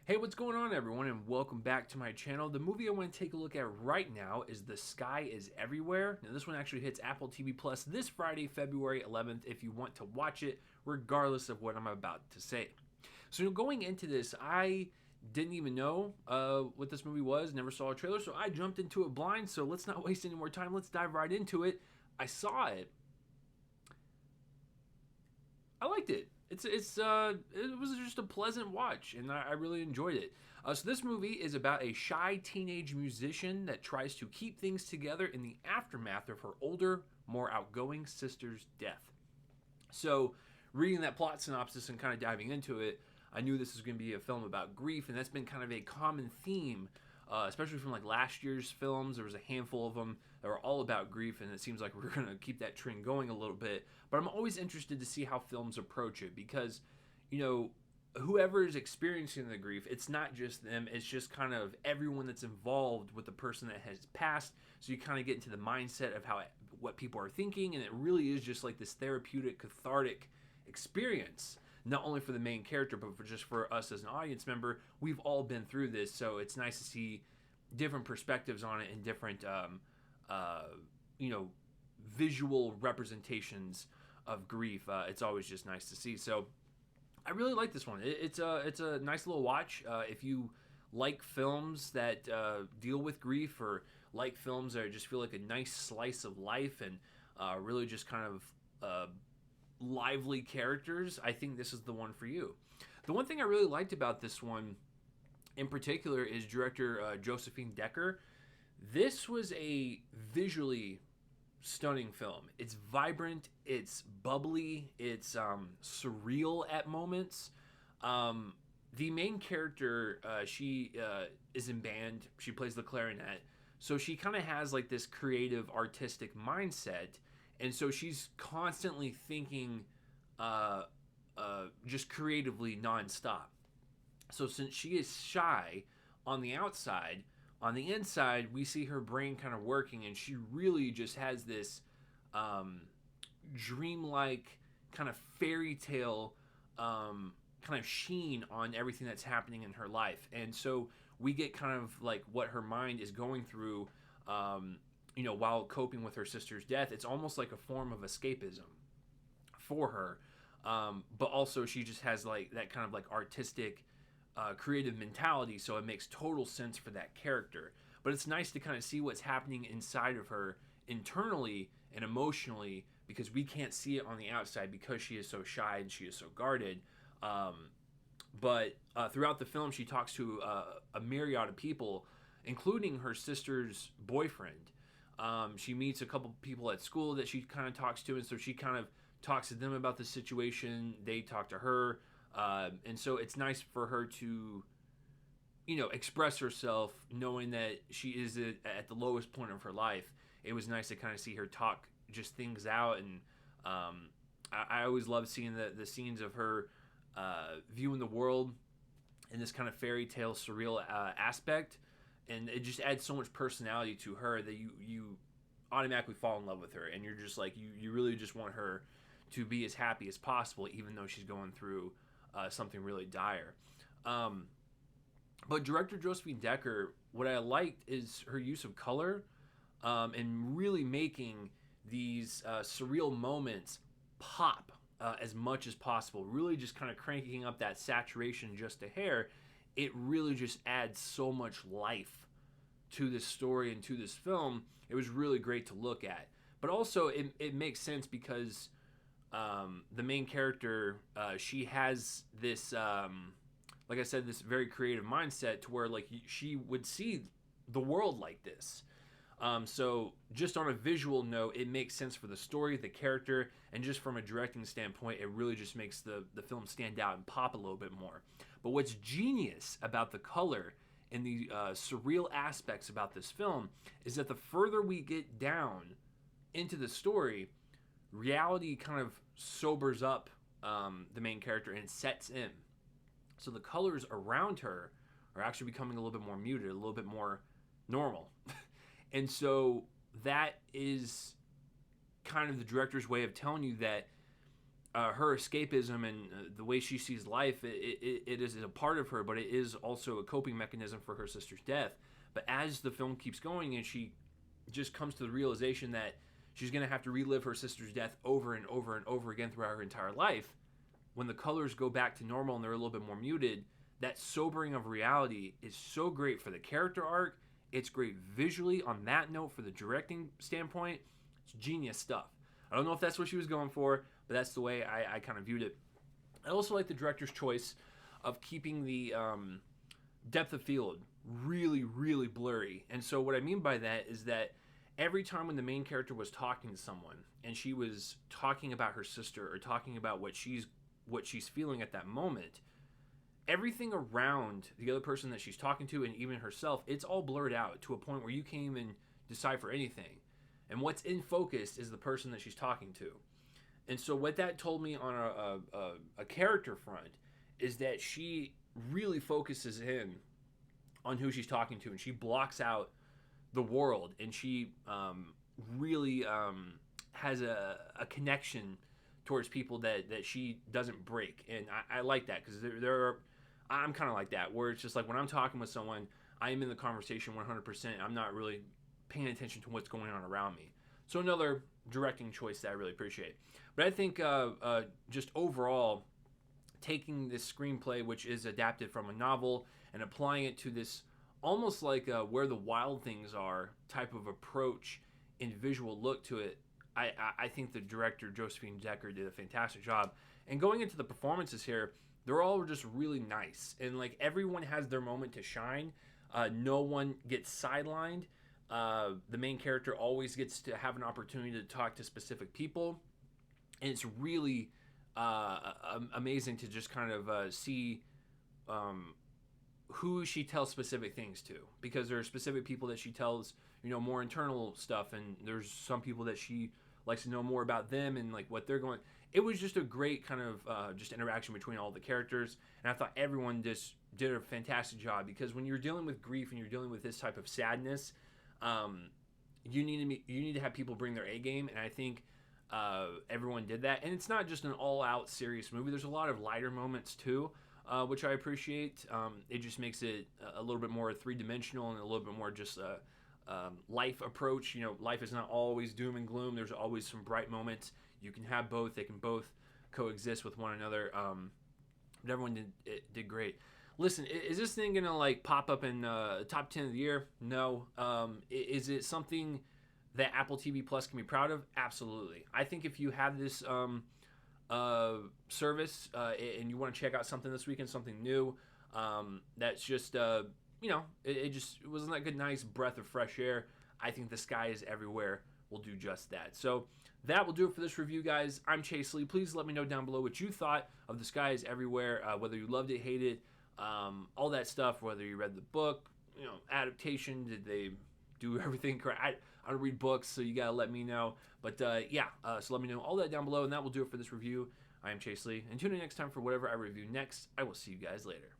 Hey, what's going on, everyone, and welcome back to my channel. The movie I want to take a look at right now is The Sky is Everywhere. Now, this one actually hits Apple TV Plus this Friday, February 11th, if you want to watch it, regardless of what I'm about to say. So, going into this, I didn't even know what this movie was, never saw a trailer, so I jumped into it blind. So, let's not waste any more time. Let's dive right into it. I saw it. I liked it. It was just a pleasant watch, and I really enjoyed it. So this movie is about a shy teenage musician that tries to keep things together in the aftermath of her older, more outgoing sister's death. So, reading that plot synopsis and kind of diving into it, I knew this was going to be a film about grief, and that's been kind of a common theme, especially from like last year's films. There was a handful of them that were all about grief, and it seems like we're going to keep that trend going a little bit. But I'm always interested to see how films approach it because, you know, whoever is experiencing the grief, it's not just them, it's just kind of everyone that's involved with the person that has passed. So you kind of get into the mindset of what people are thinking, and it really is just like this therapeutic, cathartic experience, not only for the main character, but for us as an audience member. We've all been through this, so it's nice to see different perspectives on it and different, you know, visual representations of grief. It's always just nice to see. So I really like this one. It's a nice little watch. If you like films that deal with grief, or like films that just feel like a nice slice of life and really just kind of lively characters, I think this is the one for you. The one thing I really liked about this one in particular is director Josephine Decker. This was a visually stunning film. It's vibrant, it's bubbly, it's surreal at moments. The main character, she is in band. She plays the clarinet, so she kind of has like this creative, artistic mindset, and so she's constantly thinking, just creatively nonstop. So since she is shy on the outside, on the inside, we see her brain kind of working, and she really just has this dreamlike kind of fairy tale kind of sheen on everything that's happening in her life. And so we get kind of like what her mind is going through, while coping with her sister's death. It's almost like a form of escapism for her. But also she just has like that kind of like artistic, creative mentality, so it makes total sense for that character. But it's nice to kind of see what's happening inside of her internally and emotionally, because we can't see it on the outside because she is so shy and she is so guarded. But throughout the film, she talks to a myriad of people, including her sister's boyfriend. She meets a couple people at school that she kind of talks to, and so she kind of talks to them about the situation. They talk to her, and so it's nice for her to, express herself, knowing that she is at the lowest point of her life. It was nice to kind of see her talk just things out, and I always love seeing the scenes of her viewing the world in this kind of fairy tale surreal aspect, and it just adds so much personality to her that you automatically fall in love with her, and you're just like you really just want her to be as happy as possible, even though she's going through something really dire. But director Josephine Decker, what I liked is her use of color, and really making these surreal moments pop as much as possible. Really just kind of cranking up that saturation just a hair. It really just adds so much life to this story and to this film. It was really great to look at. But also, it makes sense because the main character, she has this, like I said, this very creative mindset to where like she would see the world like this. So just on a visual note, it makes sense for the story, the character, and just from a directing standpoint, it really just makes the film stand out and pop a little bit more. But what's genius about the color and the surreal aspects about this film is that the further we get down into the story, reality kind of sobers up the main character and sets in. So the colors around her are actually becoming a little bit more muted, a little bit more normal. And so that is kind of the director's way of telling you that her escapism and the way she sees life, it is a part of her, but it is also a coping mechanism for her sister's death. But as the film keeps going and she just comes to the realization that she's going to have to relive her sister's death over and over and over again throughout her entire life, when the colors go back to normal and they're a little bit more muted, that sobering of reality is so great for the character arc. It's great visually on that note for the directing standpoint. It's genius stuff. I don't know if that's what she was going for, but that's the way I kind of viewed it. I also like the director's choice of keeping the depth of field really, really blurry. And so what I mean by that is that every time when the main character was talking to someone and she was talking about her sister or talking about what she's feeling at that moment, everything around the other person that she's talking to and even herself, it's all blurred out to a point where you can't even decipher anything. And what's in focus is the person that she's talking to. And so what that told me on a character front is that she really focuses in on who she's talking to, and she blocks out the world, and she really has a connection towards people that she doesn't break. And I like that, because I'm kind of like that, where it's just like when I'm talking with someone, I am in the conversation 100%. I'm not really paying attention to what's going on around me. So another directing choice that I really appreciate. But I think just overall, taking this screenplay, which is adapted from a novel, and applying it to this almost like Where the Wild Things Are type of approach and visual look to it, I think the director, Josephine Decker, did a fantastic job. And going into the performances here, they're all just really nice. And like everyone has their moment to shine. No one gets sidelined. The main character always gets to have an opportunity to talk to specific people. And it's really amazing to just kind of see who she tells specific things to, because there are specific people that she tells, more internal stuff, and there's some people that she likes to know more about them and like what they're going. It was just a great kind of just interaction between all the characters, and I thought everyone just did a fantastic job, because when you're dealing with grief and you're dealing with this type of sadness, you need to have people bring their A game, and I think everyone did that. And it's not just an all-out serious movie. There's a lot of lighter moments too, which I appreciate. It just makes it a little bit more three-dimensional and a little bit more just life approach. Life is not always doom and gloom. There's always some bright moments. You can have both. They can both coexist with one another. But everyone did great. Listen, is this thing gonna like pop up in top 10 of the year? No. Is it something that Apple TV Plus can be proud of? Absolutely. I think if you have this service and you want to check out something this weekend, something new, that's just it wasn't like a nice breath of fresh air. I think The Sky Is Everywhere will do just that. So that will do it for this review, guys. I'm Chase Lee. Please let me know down below what you thought of The Sky Is Everywhere, whether you loved it, hated it, all that stuff, whether you read the book, adaptation, did they do everything correct? I don't read books, so you gotta let me know. But so let me know all that down below, and that will do it for this review. I am Chase Lee, and tune in next time for whatever I review next. I will see you guys later.